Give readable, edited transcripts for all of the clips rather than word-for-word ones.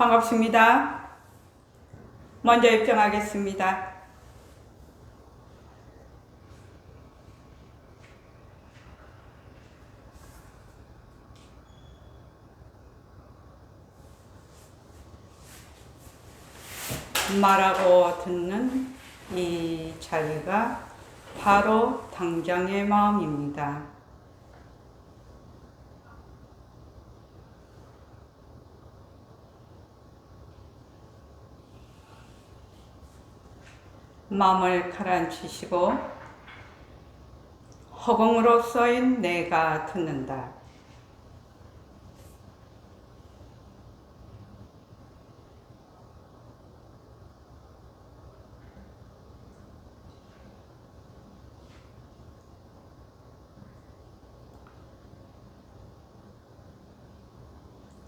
반갑습니다. 먼저 입장하겠습니다. 말하고 듣는 이 자리가 바로 당장의 마음입니다. 마음을 가라앉히시고 허공으로 써인 내가 듣는다.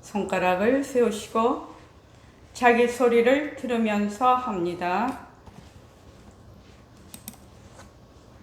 손가락을 세우시고 자기 소리를 들으면서 합니다.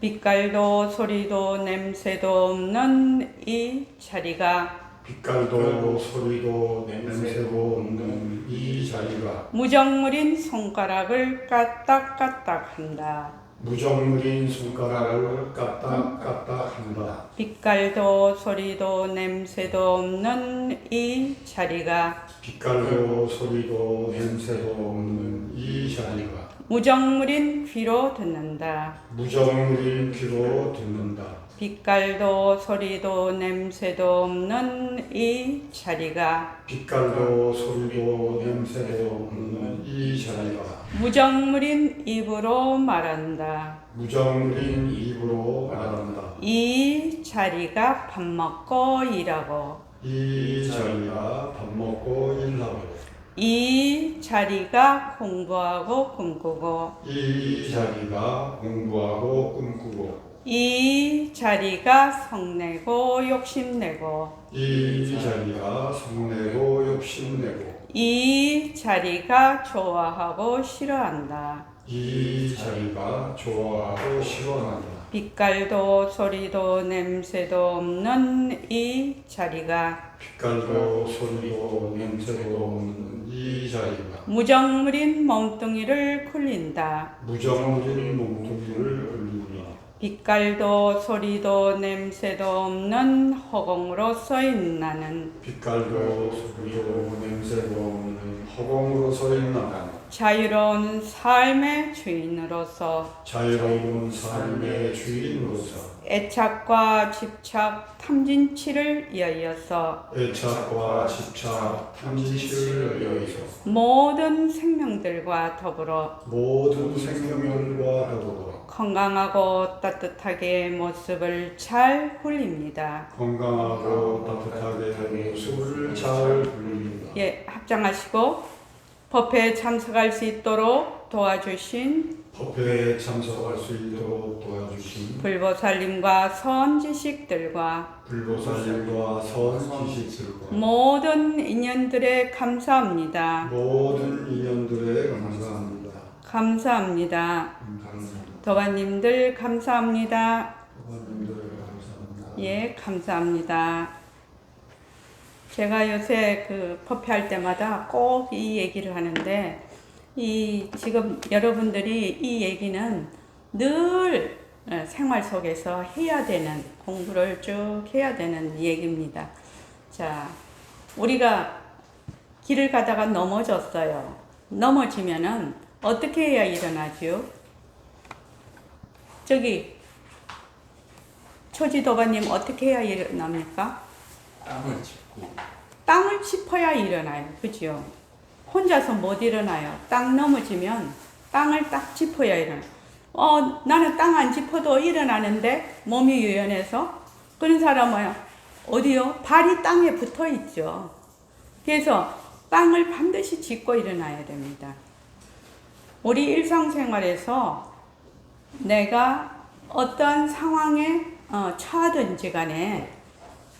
빛깔도 소리도 냄새도 없는 이 자리가 빛깔도 소리도 냄새도 없는 이 자리가 무정물인 손가락을 까딱까딱 한다. 무정물인 손가락을 까딱까딱 한다. 빛깔도 소리도 냄새도 없는 이 자리가 빛깔도 소리도 냄새도 없는 이 자리가 무정물인 귀로 듣는다. 무정물인 귀로 듣는다. 빛깔도 소리도 냄새도 없는 이 자리가 빛깔도 소리도 냄새도 없는 이 자리가 무정물인 입으로 말한다. 무정물인 입으로 말한다. 이 자리가 밥 먹고 일하고 이 자리가 밥 먹고 일하고 이 자리가 공부하고 꿈꾸고 이 자리가 공부하고 꿈꾸고 이 자리가 성내고 욕심내고 이 자리가 성내고 욕심내고 이 자리가 좋아하고 싫어한다. 이 자리가 좋아하고 싫어한다. 빛깔도 소리도 냄새도 없는 이 자리가 빛깔도 소리도 냄새도 없는 이 자리가 무정물인 몸뚱이를 굴린다. 무정물인 몸뚱이를 굴리니 빛깔도 소리도 냄새도 없는 허공으로 서인 나는 빛깔도 소리도 냄새도 없는 허공으로 서인 나는 자유로운 삶의 주인으로서 자유로운 삶의 주인으로서 애착과 집착, 탐진치를 이어서 애착과 집착, 탐진치를 여의서 모든 생명들과 더불어 모든 생명들과 더불어 건강하고 따뜻하게 모습을 잘 굴립니다. 건강하고 따뜻하게 모습을 잘 굴립니다. 예, 합장하시고 법회에 참석할 수 있도록 도와주신 법회에 참석할 수 있도록 도와주신 불보살님과 선지식들과 불보살님과 선지식들과 모든 인연들에 감사합니다. 모든 인연들에 감사합니다. 감사합니다. 감사합니다. 도반님들 감사합니다. 부모님들 감사합니다. 예, 감사합니다. 제가 요새 그 법회할 때마다 꼭 이 얘기를 하는데, 지금 여러분들이 이 얘기는 늘 생활 속에서 해야 되는, 공부를 쭉 해야 되는 얘기입니다. 자, 우리가 길을 가다가 넘어졌어요. 넘어지면은 어떻게 해야 일어나죠? 저기, 초지도가님 어떻게 해야 일어납니까? 땅을 짚고 땅을 짚어야 일어나요. 그죠? 혼자서 못 일어나요. 땅 넘어지면 땅을 딱 짚어야 일어나요. 나는 땅 안 짚어도 일어나는데 몸이 유연해서 그런 사람은 어디요? 발이 땅에 붙어 있죠. 그래서 땅을 반드시 짚고 일어나야 됩니다. 우리 일상생활에서 내가 어떤 상황에 처하든지 간에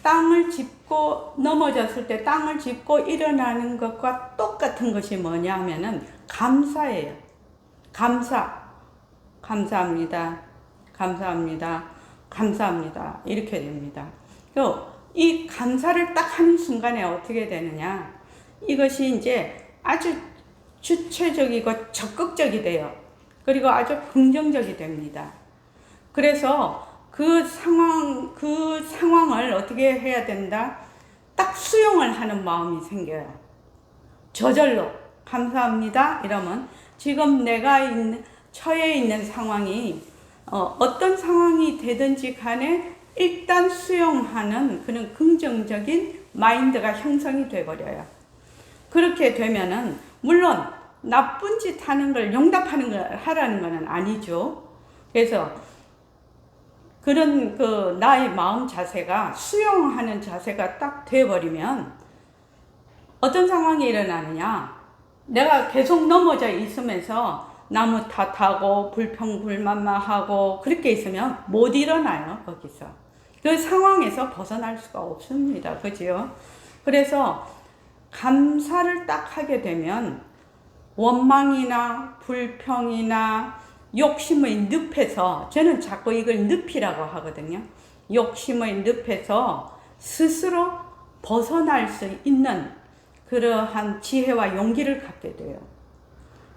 땅을 짚고 넘어졌을 때 땅을 짚고 일어나는 것과 똑같은 것이 뭐냐 하면은 감사예요. 감사합니다. 감사합니다. 감사합니다. 이렇게 됩니다. 이 감사를 딱 하는 순간에 어떻게 되느냐? 이것이 이제 아주 주체적이고 적극적이 돼요. 그리고 아주 긍정적이 됩니다. 그래서 그 상황을 어떻게 해야 된다? 딱 수용을 하는 마음이 생겨요. 저절로 감사합니다 이러면 지금 내가 처해 있는 상황이 어떤 상황이 되든지 간에 일단 수용하는 그런 긍정적인 마인드가 형성이 돼버려요. 그렇게 되면은 물론 나쁜 짓 하는 걸 용납하는 걸 하라는 건 아니죠. 그래서 그런 나의 마음 자세가 수용하는 자세가 딱 돼버리면 어떤 상황이 일어나느냐, 내가 계속 넘어져 있으면서 나무 탓하고 불평불만만 하고 그렇게 있으면 못 일어나요. 거기서 그 상황에서 벗어날 수가 없습니다. 그죠? 그래서 감사를 딱 하게 되면 원망이나 불평이나 욕심의 늪에서, 저는 자꾸 이걸 늪이라고 하거든요. 욕심의 늪에서 스스로 벗어날 수 있는 그러한 지혜와 용기를 갖게 돼요.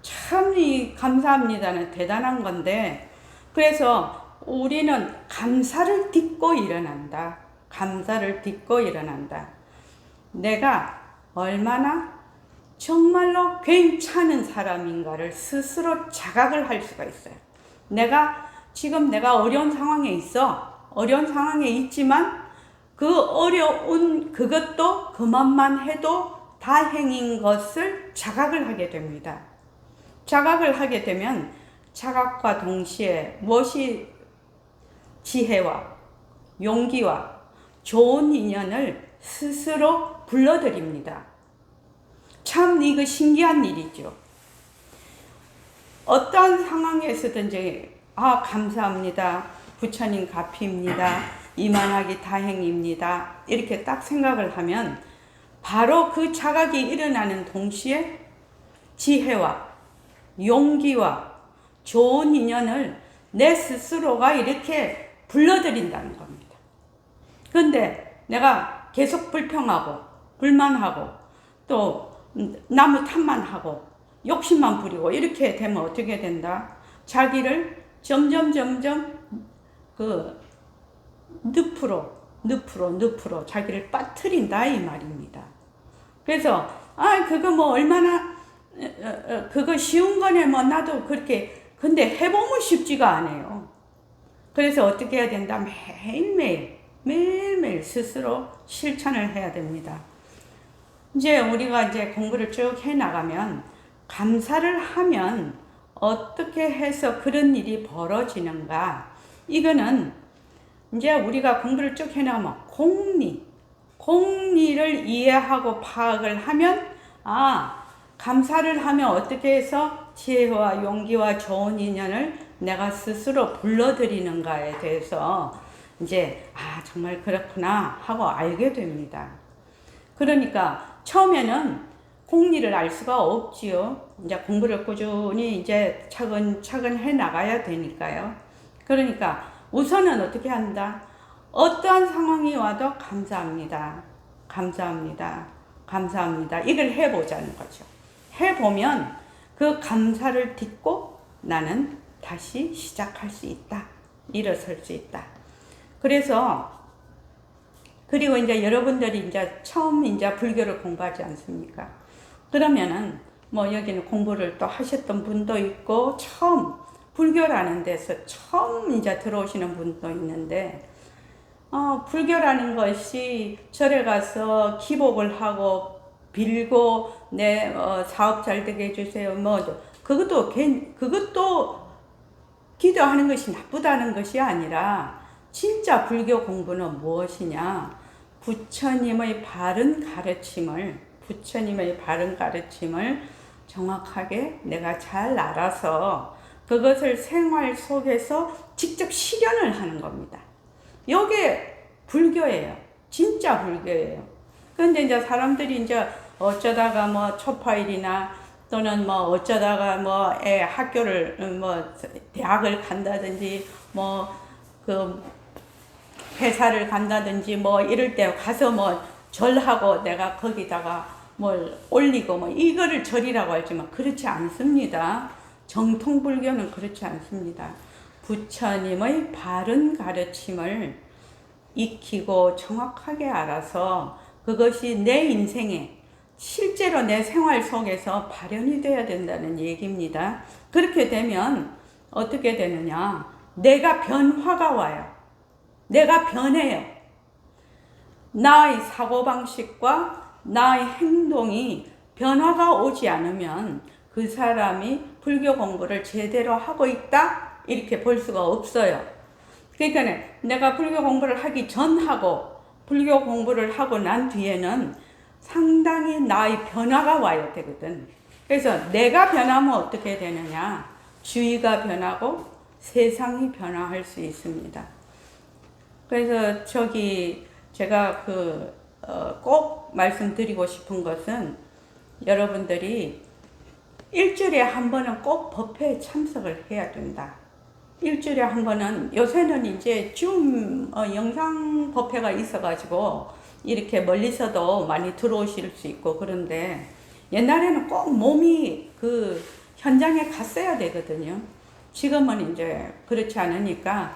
참 이 감사합니다는 대단한 건데, 그래서 우리는 감사를 딛고 일어난다. 감사를 딛고 일어난다. 내가 얼마나 정말로 괜찮은 사람인가를 스스로 자각을 할 수가 있어요. 지금 내가 어려운 상황에 있어. 어려운 상황에 있지만 그 어려운 그것도 그만만 해도 다행인 것을 자각을 하게 됩니다. 자각을 하게 되면 자각과 동시에 무엇이 지혜와 용기와 좋은 인연을 스스로 불러들입니다. 참 이거 신기한 일이죠. 어떤 상황에서든지 감사합니다. 부처님 가피입니다. 이만하기 다행입니다. 이렇게 딱 생각을 하면 바로 그 자각이 일어나는 동시에 지혜와 용기와 좋은 인연을 내 스스로가 이렇게 불러들인다는 겁니다. 그런데 내가 계속 불평하고 불만하고 또 나무 탓만 하고 욕심만 부리고 이렇게 되면 어떻게 된다? 자기를 점점 그 늪으로 자기를 빠뜨린다 이 말입니다. 그래서 그거 뭐 얼마나 그거 쉬운 거네 뭐 나도 그렇게, 근데 해보면 쉽지가 않아요. 그래서 어떻게 해야 된다? 매일매일 스스로 실천을 해야 됩니다. 이제 우리가 이제 공부를 쭉 해나가면 감사를 하면 어떻게 해서 그런 일이 벌어지는가, 이거는 이제 우리가 공부를 쭉 해나가면 공리를 이해하고 파악을 하면 감사를 하면 어떻게 해서 지혜와 용기와 좋은 인연을 내가 스스로 불러들이는가에 대해서 이제 정말 그렇구나 하고 알게 됩니다. 그러니까 처음에는 공리를 알 수가 없지요. 이제 공부를 꾸준히 이제 차근차근 해 나가야 되니까요. 그러니까 우선은 어떻게 한다? 어떠한 상황이 와도 감사합니다. 이걸 해보자는 거죠. 해보면 그 감사를 딛고 나는 다시 시작할 수 있다. 일어설 수 있다. 그리고 이제 여러분들이 이제 처음 이제 불교를 공부하지 않습니까? 그러면은 뭐 여기는 공부를 또 하셨던 분도 있고 처음 불교라는 데서 처음 이제 들어오시는 분도 있는데, 불교라는 것이 절에 가서 기복을 하고 빌고 내 사업 잘 되게 해주세요. 그것도 기도하는 것이 나쁘다는 것이 아니라 진짜 불교 공부는 무엇이냐? 부처님의 바른 가르침을 정확하게 내가 잘 알아서 그것을 생활 속에서 직접 실현을 하는 겁니다. 이게 불교예요. 진짜 불교예요. 그런데 이제 사람들이 이제 어쩌다가 뭐 초파일이나 또는 뭐 어쩌다가 뭐 학교를 대학을 간다든지 회사를 간다든지 이럴 때 가서 절하고 내가 거기다가 뭘 올리고 뭐 이거를 절이라고 하지만 그렇지 않습니다. 정통 불교는 그렇지 않습니다. 부처님의 바른 가르침을 익히고 정확하게 알아서 그것이 내 인생에 실제로 내 생활 속에서 발현이 돼야 된다는 얘기입니다. 그렇게 되면 어떻게 되느냐? 내가 변화가 와요. 내가 변해요. 나의 사고방식과 나의 행동이 변화가 오지 않으면 그 사람이 불교 공부를 제대로 하고 있다? 이렇게 볼 수가 없어요. 그러니까 내가 불교 공부를 하기 전하고 불교 공부를 하고 난 뒤에는 상당히 나의 변화가 와야 되거든. 그래서 내가 변하면 어떻게 되느냐? 주위가 변하고 세상이 변화할 수 있습니다. 그래서 제가 꼭 말씀드리고 싶은 것은 여러분들이 일주일에 한 번은 꼭 법회에 참석을 해야 된다. 일주일에 한 번은 요새는 이제 줌 영상 법회가 있어가지고 이렇게 멀리서도 많이 들어오실 수 있고 그런데 옛날에는 꼭 몸이 그 현장에 갔어야 되거든요. 지금은 이제 그렇지 않으니까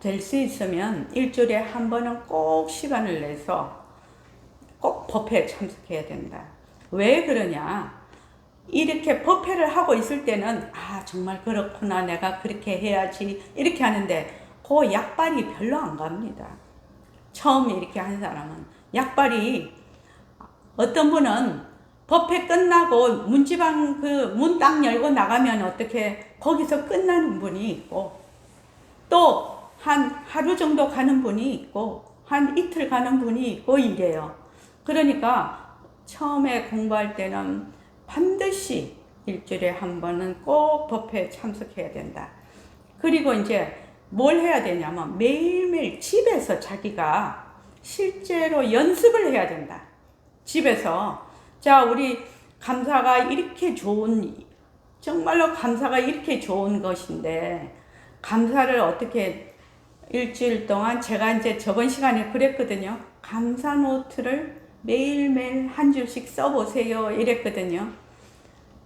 될 수 있으면 일주일에 한 번은 꼭 시간을 내서 꼭 법회에 참석해야 된다. 왜 그러냐? 이렇게 법회를 하고 있을 때는 정말 그렇구나, 내가 그렇게 해야지 이렇게 하는데 그 약발이 별로 안 갑니다. 처음 이렇게 한 사람은 약발이 어떤 분은 법회 끝나고 문지방 그 문 딱 열고 나가면 어떻게 거기서 끝나는 분이 있고 또 한 하루 정도 가는 분이 있고 한 이틀 가는 분이 있고 이래요. 그러니까 처음에 공부할 때는 반드시 일주일에 한 번은 꼭 법회에 참석해야 된다. 그리고 이제 뭘 해야 되냐면 매일매일 집에서 자기가 실제로 연습을 해야 된다. 집에서 자, 우리 감사가 이렇게 정말로 감사가 이렇게 좋은 것인데 감사를 어떻게 일주일 동안 제가 이제 저번 시간에 그랬거든요. 감사 노트를 매일매일 한 줄씩 써보세요 이랬거든요.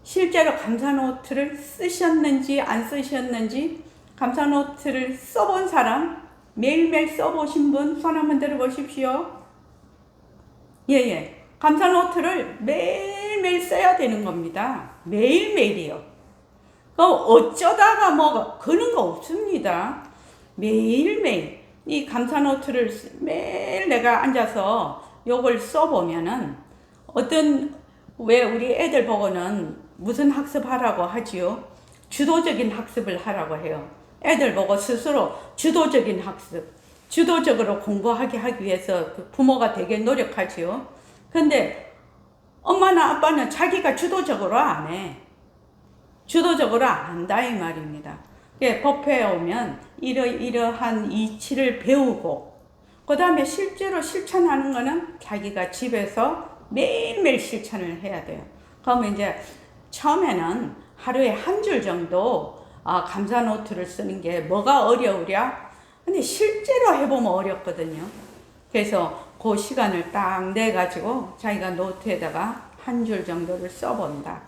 실제로 감사 노트를 쓰셨는지 안 쓰셨는지 감사 노트를 써본 사람, 매일매일 써보신 분 손 한번 들어보십시오. 감사 노트를 매일매일 써야 되는 겁니다. 매일매일이요. 어쩌다가 그런 거 없습니다. 매일매일 이 감사 노트를 매일 내가 앉아서 요걸 써보면은 왜 우리 애들 보고는 무슨 학습하라고 하지요? 주도적인 학습을 하라고 해요. 애들 보고 스스로 주도적인 학습, 주도적으로 공부하게 하기 위해서 그 부모가 되게 노력하지요. 근데 엄마나 아빠는 자기가 주도적으로 안 해. 주도적으로 안 한다 이 말입니다. 법회에 오면 이러한 이치를 배우고 그 다음에 실제로 실천하는 거는 자기가 집에서 매일매일 실천을 해야 돼요. 그러면 이제 처음에는 하루에 한 줄 정도 감사 노트를 쓰는 게 뭐가 어려우랴? 근데 실제로 해보면 어렵거든요. 그래서 그 시간을 딱 내가지고 자기가 노트에다가 한 줄 정도를 써본다.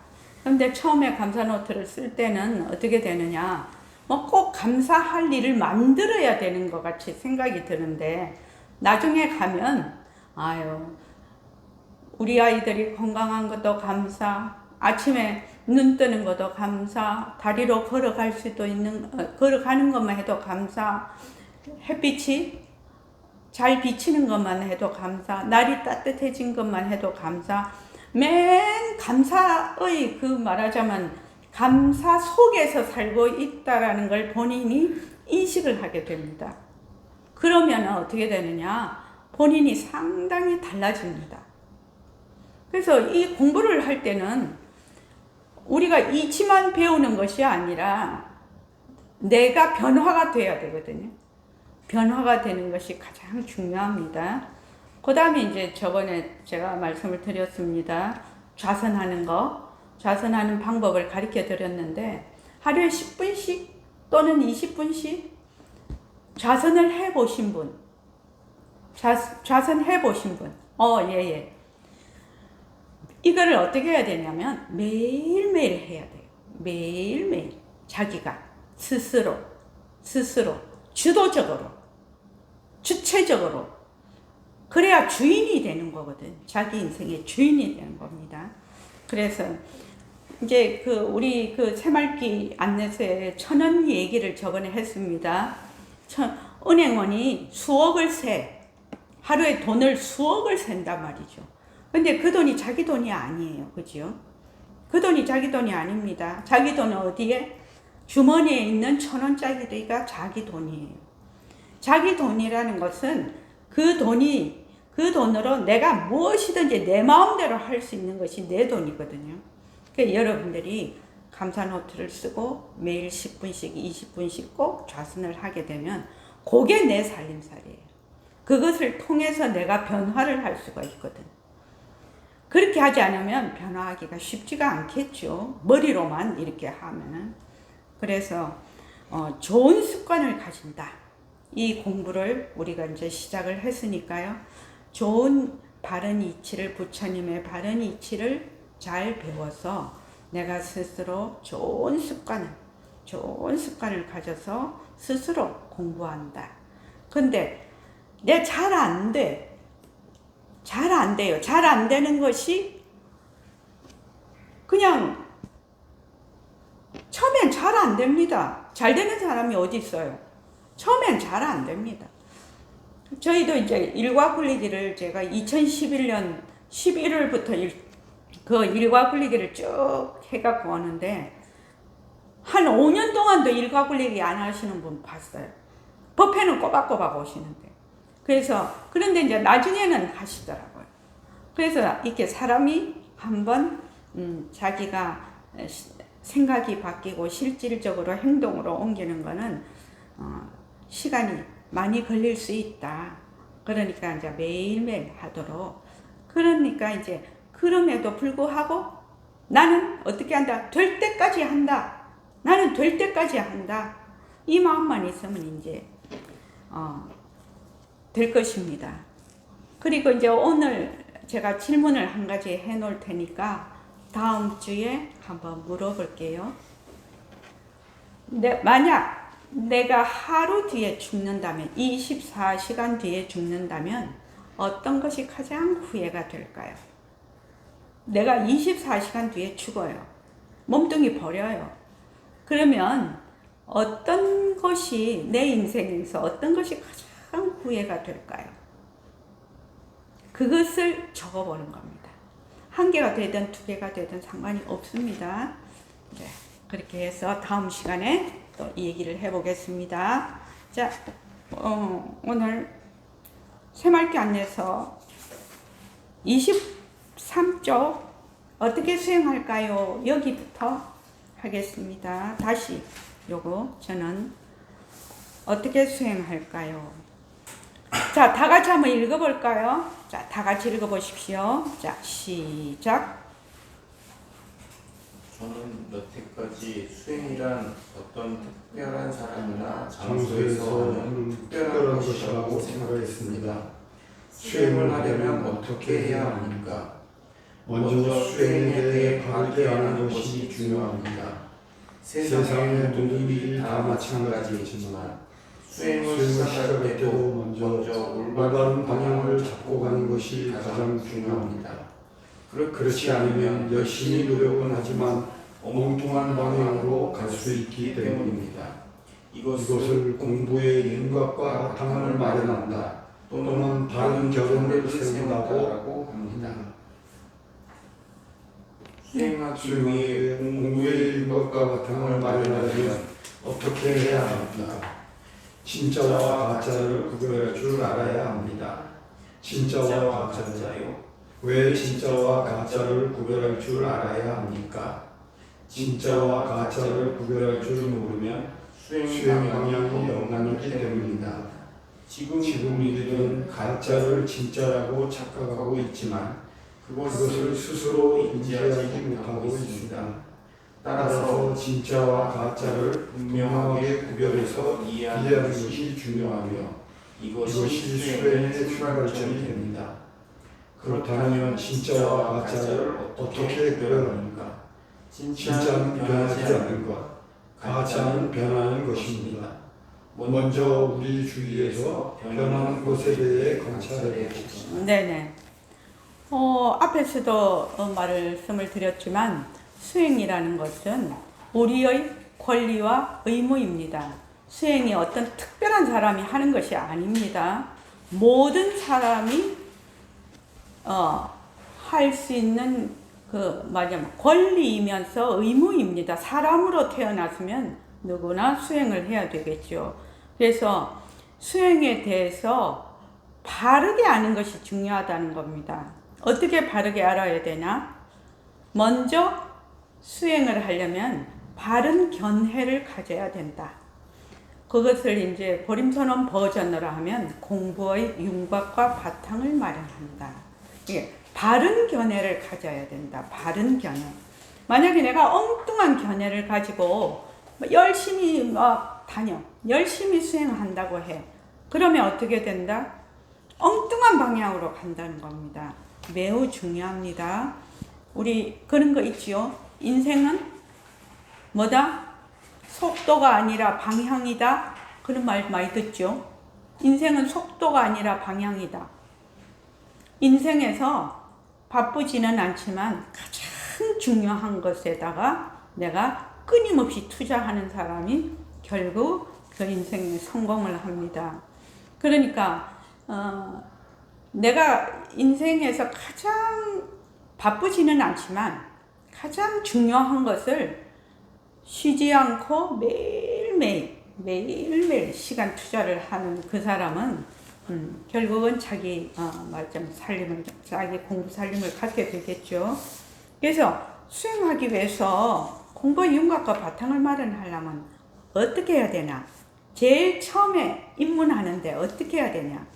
그런데 처음에 감사 노트를 쓸 때는 어떻게 되느냐? 꼭 감사할 일을 만들어야 되는 것 같이 생각이 드는데 나중에 가면 우리 아이들이 건강한 것도 감사, 아침에 눈 뜨는 것도 감사, 다리로 걸어갈 수도 있는 걸어가는 것만 해도 감사, 햇빛이 잘 비치는 것만 해도 감사, 날이 따뜻해진 것만 해도 감사, 맨 감사의 말하자면 감사 속에서 살고 있다라는 걸 본인이 인식을 하게 됩니다. 그러면 어떻게 되느냐? 본인이 상당히 달라집니다. 그래서 이 공부를 할 때는 우리가 이치만 배우는 것이 아니라 내가 변화가 돼야 되거든요. 변화가 되는 것이 가장 중요합니다. 그 다음에 이제 저번에 제가 말씀을 드렸습니다. 좌선하는 방법을 가르쳐 드렸는데 하루에 10분씩 또는 20분씩 좌선을 해보신 분, 좌선해 보신 분, 이거를 어떻게 해야 되냐면 매일매일 해야 돼요. 매일매일 자기가 스스로 주도적으로 주체적으로 그래야 주인이 되는 거거든. 자기 인생의 주인이 되는 겁니다. 그래서 이제 우리 새말기 안내서에 1,000원 얘기를 저번에 했습니다. 은행원이 하루에 돈을 수억을 센단 말이죠. 근데 그 돈이 자기 돈이 아니에요. 그죠? 그 돈이 자기 돈이 아닙니다. 자기 돈은 어디에? 주머니에 있는 1,000원짜리가 자기 돈이에요. 자기 돈이라는 것은 그 돈으로 내가 무엇이든지 내 마음대로 할 수 있는 것이 내 돈이거든요. 그러니까 여러분들이 감사노트를 쓰고 매일 10분씩, 20분씩 꼭 좌선을 하게 되면 그게 내 살림살이에요. 그것을 통해서 내가 변화를 할 수가 있거든. 그렇게 하지 않으면 변화하기가 쉽지가 않겠죠. 머리로만 이렇게 하면은. 그래서 좋은 습관을 가진다. 이 공부를 우리가 이제 시작을 했으니까요. 좋은 바른 이치를, 부처님의 바른 이치를 잘 배워서 내가 스스로 좋은 습관을 가져서 스스로 공부한다. 근데 내 잘 안 돼. 잘 안 돼요. 잘 안 되는 것이 그냥 처음엔 잘 안 됩니다. 잘 되는 사람이 어디 있어요? 처음엔 잘 안 됩니다. 저희도 이제 일과 굴리기를 제가 2011년 11월부터 그 일과 굴리기를 쭉 해갖고 오는데 한 5년 동안도 일과 굴리기 안 하시는 분 봤어요. 법회는 꼬박꼬박 오시는데. 그런데 이제 나중에는 하시더라고요. 그래서 이렇게 사람이 한번 자기가 생각이 바뀌고 실질적으로 행동으로 옮기는 거는 시간이 많이 걸릴 수 있다. 그러니까 이제 매일매일 하도록. 그러니까 이제 그럼에도 불구하고 나는 어떻게 한다? 될 때까지 한다. 나는 될 때까지 한다. 이 마음만 있으면 이제 될 것입니다. 그리고 이제 오늘 제가 질문을 한 가지 해 놓을 테니까 다음 주에 한번 물어볼게요. 만약 내가 하루 뒤에 죽는다면, 24시간 뒤에 죽는다면 어떤 것이 가장 후회가 될까요? 내가 24시간 뒤에 죽어요. 몸뚱이 버려요. 그러면 어떤 것이 내 인생에서 어떤 것이 가장 후회가 될까요? 그것을 적어보는 겁니다. 1개가 되든 2개가 되든 상관이 없습니다. 네, 그렇게 해서 다음 시간에 또 얘기를 해보겠습니다. 자, 오늘 새말기 안내서 23쪽 어떻게 수행할까요? 여기부터 하겠습니다. 다시 요거 저는 어떻게 수행할까요? 자, 다 같이 한번 읽어볼까요? 자, 다 같이 읽어보십시오. 자, 시작. 저는 여태까지 수행이란 어떤 특별한 사람이나 장소에서 장소에서 하는 하는 특별한 것이라고 생각했습니다. 수행을 하려면 어떻게 해야 합니까? 먼저 수행에 대해 바르게 아는 것이 중요합니다. 세상의 모든 일이 다 마찬가지이지만 수행을 시작할 때도 먼저 올바른 방향을 잡고 가는 것이 가장 중요합니다. 그렇지 않으면 열심히 노력은 하지만 엉뚱한 방향으로 갈 수 있기 때문입니다. 이것을 공부의 윤곽과 바탕을 마련한다 또는 바른 결론을 세운다고 합니다. 수행하기 위해 공부의 윤곽과 바탕을 마련하려면 어떻게 해야 합니까? 진짜와 가짜를 구별할 줄 알아야 합니다. 진짜와 가짜요? 왜 진짜와 가짜를 구별할 줄 알아야 합니까? 진짜와 가짜를 구별할 줄 모르면 수행 방향이 엉망이기 때문입니다. 지금 우리들은 가짜를 진짜라고 착각하고 있지만 그것을 스스로 인지하지 못하고 있습니다. 따라서 진짜와 가짜를 분명하게 구별해서 이해하는 것이 중요하며 이것이 수행의 출발점이 됩니다. 그렇다면 진짜와 가짜를 어떻게 구별합니까? 진짜는 변하지 않는 것, 가짜는 변하는 것입니다. 먼저 우리 주위에서 변하는 것에 대해 관찰해 봅시다. 네네. 앞에서도 말씀을 드렸지만 수행이라는 것은 우리의 권리와 의무입니다. 수행이 어떤 특별한 사람이 하는 것이 아닙니다. 모든 사람이 할 수 있는 권리이면서 의무입니다. 사람으로 태어났으면 누구나 수행을 해야 되겠죠. 그래서 수행에 대해서 바르게 아는 것이 중요하다는 겁니다. 어떻게 바르게 알아야 되나? 먼저 수행을 하려면 바른 견해를 가져야 된다. 그것을 이제 보림선언 버전으로 하면 공부의 윤곽과 바탕을 마련한다. 이게 바른 견해를 가져야 된다. 바른 견해. 만약에 내가 엉뚱한 견해를 가지고 열심히 막 다녀. 열심히 수행한다고 해. 그러면 어떻게 된다? 엉뚱한 방향으로 간다는 겁니다. 매우 중요합니다. 우리 그런 거 있지요. 인생은 뭐다? 속도가 아니라 방향이다. 그런 말 많이 듣죠. 인생은 속도가 아니라 방향이다. 인생에서 바쁘지는 않지만 가장 중요한 것에다가 내가 끊임없이 투자하는 사람이 결국 그 인생에 성공을 합니다. 그러니까 내가 인생에서 가장 바쁘지는 않지만 가장 중요한 것을 쉬지 않고 매일매일 시간 투자를 하는 그 사람은 결국은 자기 자기 공부 살림을 갖게 되겠죠. 그래서 수행하기 위해서 공부의 윤곽과 바탕을 마련하려면 어떻게 해야 되나? 제일 처음에 입문하는데 어떻게 해야 되냐?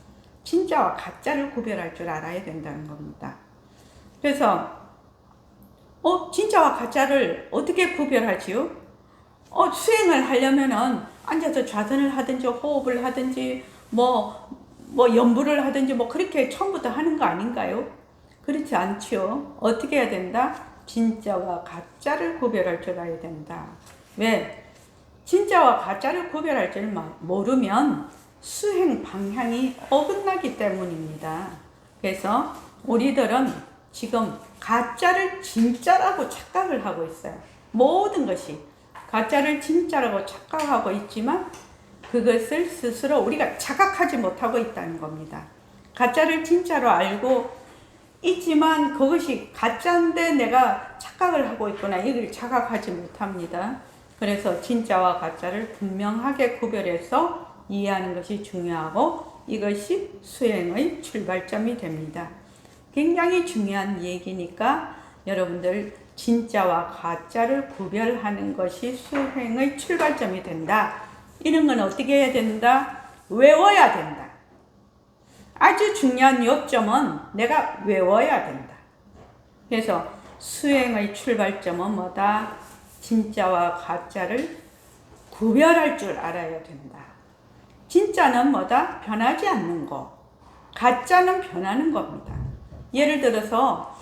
진짜와 가짜를 구별할 줄 알아야 된다는 겁니다. 그래서 진짜와 가짜를 어떻게 구별하지요? 수행을 하려면은 앉아서 좌선을 하든지 호흡을 하든지 뭐 연부를 하든지 그렇게 처음부터 하는 거 아닌가요? 그렇지 않죠. 어떻게 해야 된다? 진짜와 가짜를 구별할 줄 알아야 된다. 왜? 진짜와 가짜를 구별할 줄 모르면 수행 방향이 어긋나기 때문입니다. 그래서 우리들은 지금 가짜를 진짜라고 착각을 하고 있어요. 모든 것이 가짜를 진짜라고 착각하고 있지만 그것을 스스로 우리가 자각하지 못하고 있다는 겁니다. 가짜를 진짜로 알고 있지만 그것이 가짜인데 내가 착각을 하고 있구나, 이걸 자각하지 못합니다. 그래서 진짜와 가짜를 분명하게 구별해서 이해하는 것이 중요하고 이것이 수행의 출발점이 됩니다. 굉장히 중요한 얘기니까 여러분들 진짜와 가짜를 구별하는 것이 수행의 출발점이 된다. 이런 건 어떻게 해야 된다? 외워야 된다. 아주 중요한 요점은 내가 외워야 된다. 그래서 수행의 출발점은 뭐다? 진짜와 가짜를 구별할 줄 알아야 된다. 진짜는 뭐다? 변하지 않는 거. 가짜는 변하는 겁니다. 예를 들어서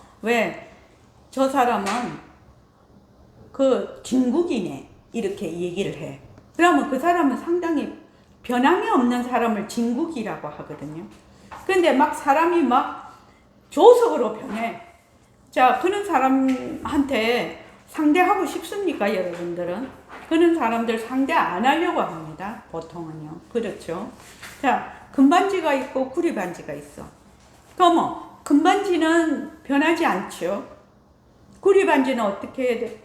저 사람은 진국이네 이렇게 얘기를 해. 그러면 그 사람은 상당히 변함이 없는 사람을 진국이라고 하거든요. 근데 사람이 조석으로 변해. 자, 그런 사람한테 상대하고 싶습니까, 여러분들은? 그런 사람들 상대 안 하려고 합니다, 보통은요. 그렇죠? 자, 금반지가 있고 구리반지가 있어. 그러면 금반지는 변하지 않죠. 구리반지는 어떻게 해야 돼?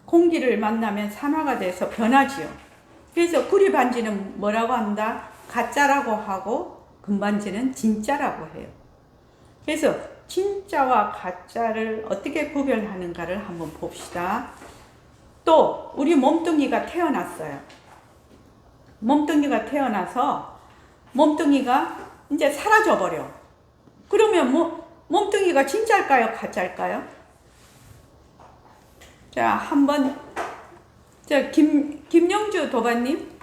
공기를 만나면 산화가 돼서 변하지요. 그래서 구리반지는 뭐라고 한다? 가짜라고 하고 금반지는 진짜라고 해요. 그래서 진짜와 가짜를 어떻게 구별하는가를 한번 봅시다. 또 우리 몸뚱이가 태어났어요. 몸뚱이가 태어나서 몸뚱이가 이제 사라져 버려. 그러면 몸뚱이가 진짜일까요? 가짜일까요? 자, 한번 김영주 도반님,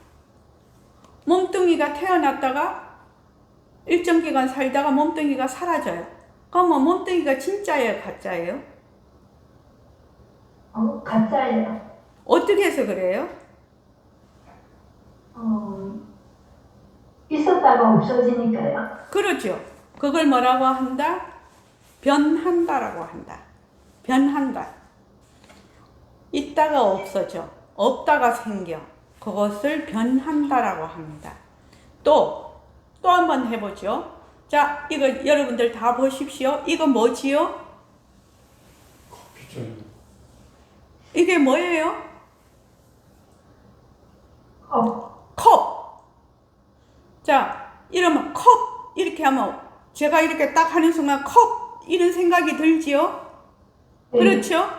몸뚱이가 태어났다가 일정 기간 살다가 몸뚱이가 사라져요. 그러면 몸뚱이가 진짜예요, 가짜예요? 가짜예요. 어떻게 해서 그래요? 있었다가 없어지니까요. 그렇죠. 그걸 뭐라고 한다? 변한다라고 한다. 변한다. 있다가 없어져. 없다가 생겨. 그것을 변한다라고 합니다. 또 한번 해보죠. 자, 이거 여러분들 다 보십시오. 이거 뭐지요? 커피잔. 이게 뭐예요? 컵. 자, 이러면 컵 이렇게 하면 제가 이렇게 딱 하는 순간 컵 이런 생각이 들지요? 네. 그렇죠?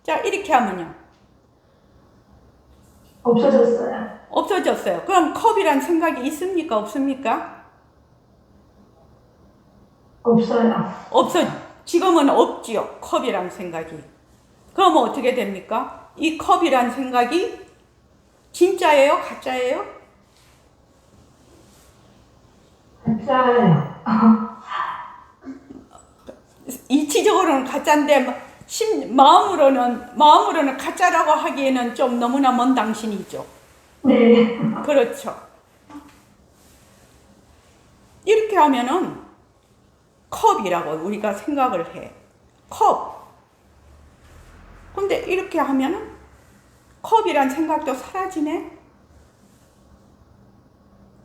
자, 이렇게 하면요. 없어졌어요. 없어졌어요. 그럼 컵이란 생각이 있습니까? 없습니까? 없어요. 지금은 없지요. 컵이란 생각이. 그러면 어떻게 됩니까? 이 컵이란 생각이 진짜예요? 가짜예요? 가짜예요. 이치적으로는 가짜인데 마음으로는 가짜라고 하기에는 좀 너무나 먼 당신이죠. 네. 그렇죠. 이렇게 하면은 컵이라고 우리가 생각을 해. 컵. 근데 이렇게 하면은 컵이란 생각도 사라지네.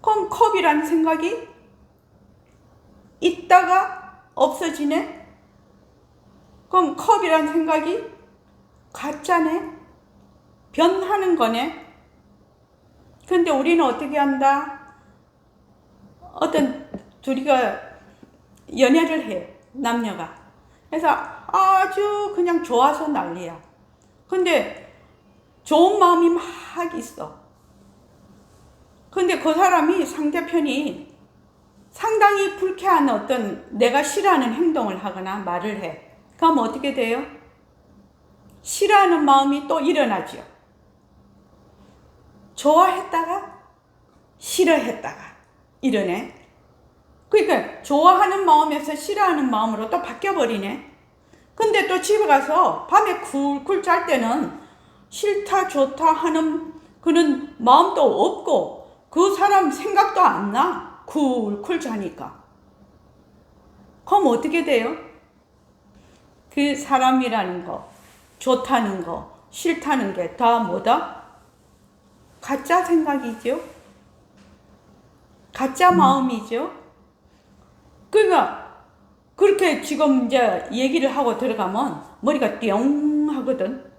그럼 컵이란 생각이 있다가 없어지네. 그럼 컵이란 생각이 가짜네. 변하는 거네. 근데 우리는 어떻게 한다? 어떤 둘이가 연애를 해, 남녀가. 그래서 아주 그냥 좋아서 난리야. 근데 좋은 마음이 막 있어. 근데 그 사람이 상대편이 상당히 불쾌한 어떤 내가 싫어하는 행동을 하거나 말을 해. 그럼 어떻게 돼요? 싫어하는 마음이 또 일어나죠. 좋아했다가 싫어했다가 이러네. 그러니까 좋아하는 마음에서 싫어하는 마음으로 또 바뀌어버리네. 근데 또 집에 가서 밤에 쿨쿨 잘 때는 싫다 좋다 하는 그런 마음도 없고 그 사람 생각도 안 나. 쿨쿨 자니까. 그럼 어떻게 돼요? 그 사람이라는 거, 좋다는 거, 싫다는 게 다 뭐다? 가짜 생각이죠. 가짜 마음이죠. 그러니까 그렇게 지금 이제 얘기를 하고 들어가면 머리가 띵 하거든.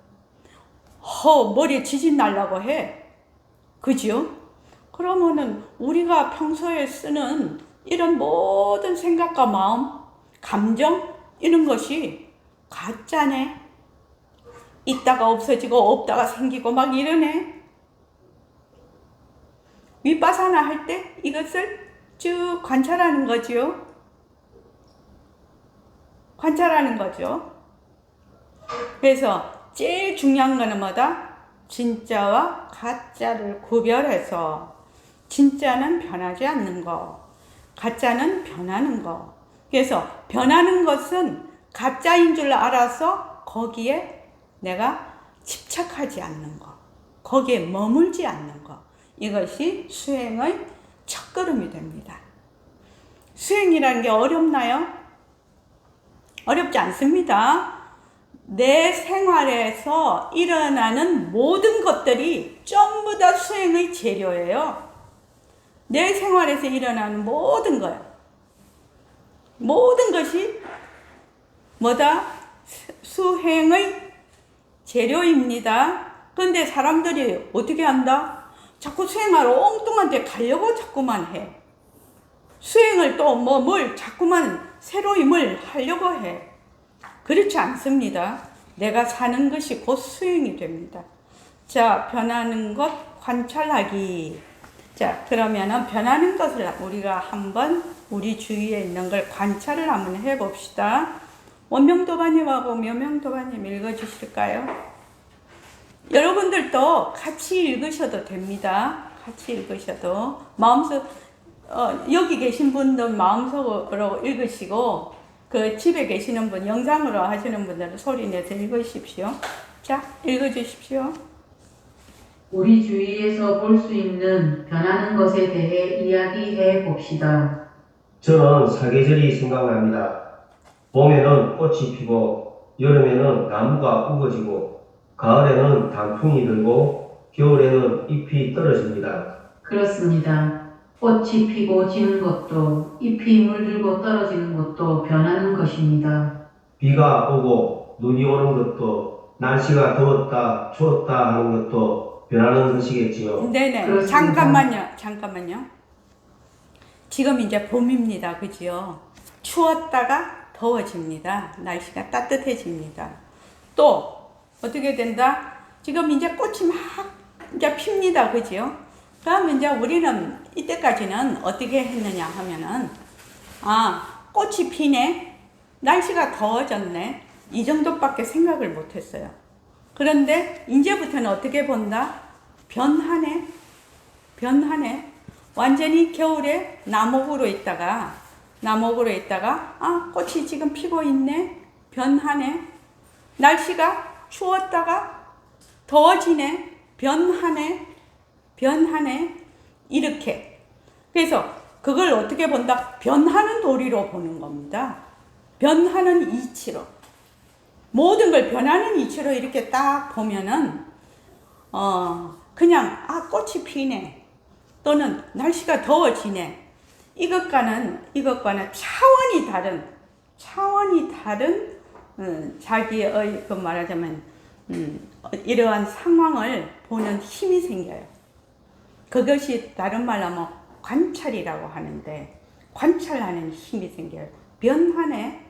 머리에 지진 날라고 해. 그죠? 그러면은 우리가 평소에 쓰는 이런 모든 생각과 마음, 감정 이런 것이 가짜네. 있다가 없어지고 없다가 생기고 막 이러네. 윗바사나 할 때 이것을 쭉 관찰하는 거죠. 관찰하는 거죠. 그래서 제일 중요한 거는 뭐다? 진짜와 가짜를 구별해서 진짜는 변하지 않는 거, 가짜는 변하는 거. 그래서 변하는 것은 가짜인 줄 알아서 거기에 내가 집착하지 않는 거, 거기에 머물지 않는 거. 이것이 수행의 첫걸음이 됩니다. 수행이라는 게 어렵나요? 어렵지 않습니다. 내 생활에서 일어나는 모든 것들이 전부 다 수행의 재료예요. 내 생활에서 일어나는 모든 거요. 모든 것이 뭐다? 수행의 재료입니다. 그런데 사람들이 어떻게 한다? 자꾸 수행하러 엉뚱한 데 가려고 자꾸만 해. 수행을 또 뭘 자꾸만 새로이 뭘 하려고 해. 그렇지 않습니다. 내가 사는 것이 곧 수행이 됩니다. 자, 변하는 것 관찰하기. 자, 그러면은 변하는 것을 우리가 한번 우리 주위에 있는 걸 관찰을 한번 해봅시다. 원명도반님하고 묘명도반님 읽어주실까요? 여러분들도 같이 읽으셔도 됩니다. 같이 읽으셔도 마음속 여기 계신 분들 마음속으로 읽으시고 그 집에 계시는 분, 영상으로 하시는 분들은 소리 내서 읽으십시오. 자, 읽어주십시오. 우리 주위에서 볼 수 있는 변하는 것에 대해 이야기해 봅시다. 저는 사계절이 생각납니다. 봄에는 꽃이 피고 여름에는 나무가 우거지고 가을에는 단풍이 들고 겨울에는 잎이 떨어집니다. 그렇습니다. 꽃이 피고 지는 것도 잎이 물들고 떨어지는 것도 변하는 것입니다. 비가 오고 눈이 오는 것도 날씨가 더웠다 추웠다 하는 것도 변하는 것이겠지요. 네네. 그렇습니다. 잠깐만요. 지금 이제 봄입니다. 그지요? 추웠다가 더워집니다. 날씨가 따뜻해집니다. 또 어떻게 된다? 지금 이제 꽃이 막 이제 핍니다. 그지요? 그러면 이제 우리는 이때까지는 어떻게 했느냐 하면은, 꽃이 피네? 날씨가 더워졌네? 이 정도밖에 생각을 못 했어요. 그런데 이제부터는 어떻게 본다? 변하네. 완전히 겨울에 나목으로 있다가 꽃이 지금 피고 있네. 변하네. 날씨가 추웠다가 더워지네. 변하네. 이렇게. 그래서 그걸 어떻게 본다? 변하는 도리로 보는 겁니다. 변하는 이치로. 모든 걸 변하는 이치로 이렇게 딱 보면은 그냥 꽃이 피네, 또는 날씨가 더워지네, 이것과는 차원이 다른 자기의 그 말하자면 이러한 상황을 보는 힘이 생겨요. 그것이 다른 말로 하면 관찰이라고 하는데, 관찰하는 힘이 생겨요. 변하네.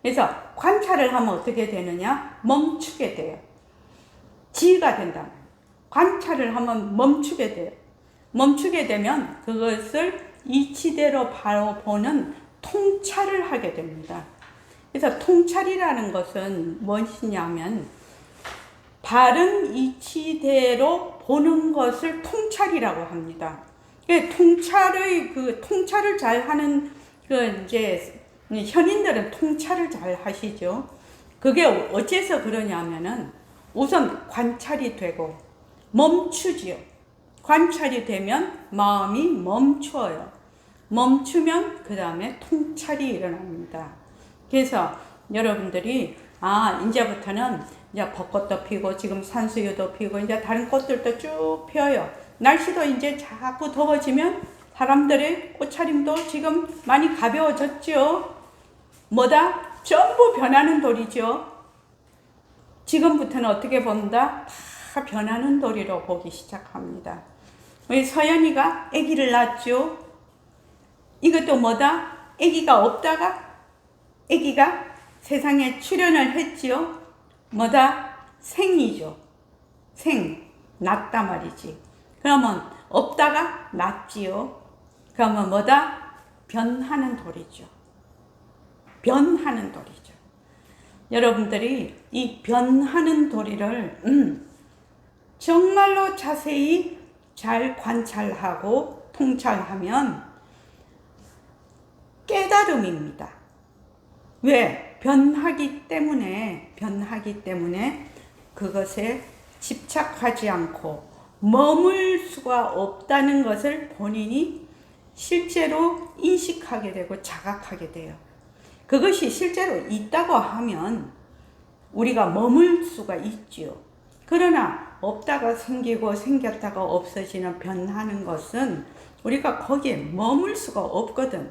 그래서 관찰을 하면 어떻게 되느냐? 멈추게 돼요. 지혜가 된다. 관찰을 하면 멈추게 돼요. 멈추게 되면 그것을 이치대로 바로 보는 통찰을 하게 됩니다. 그래서 통찰이라는 것은 무엇이냐면, 바른 이치대로 보는 것을 통찰이라고 합니다. 통찰을 잘 하는 현인들은 통찰을 잘 하시죠. 그게 어째서 그러냐면은 우선 관찰이 되고 멈추지요. 관찰이 되면 마음이 멈춰요. 멈추면 그 다음에 통찰이 일어납니다. 그래서 여러분들이 이제부터는 이제 벚꽃도 피고 지금 산수유도 피고 이제 다른 꽃들도 쭉 펴요. 날씨도 이제 자꾸 더워지면 사람들의 옷차림도 지금 많이 가벼워졌죠. 뭐다? 전부 변하는 도리죠. 지금부터는 어떻게 본다? 다 변하는 도리로 보기 시작합니다. 우리 서연이가 아기를 낳았죠. 이것도 뭐다? 아기가 없다가 아기가 세상에 출현을 했지요. 뭐다? 생이죠. 낳았다 말이지. 그러면 없다가 낳지요. 그러면 뭐다? 변하는 도리죠. 여러분들이 이 변하는 도리를 정말로 자세히 잘 관찰하고 통찰하면 깨달음입니다. 왜? 변하기 때문에 그것에 집착하지 않고 머물 수가 없다는 것을 본인이 실제로 인식하게 되고 자각하게 돼요. 그것이 실제로 있다고 하면 우리가 머물 수가 있지요. 그러나 없다가 생기고 생겼다가 없어지는 변하는 것은 우리가 거기에 머물 수가 없거든.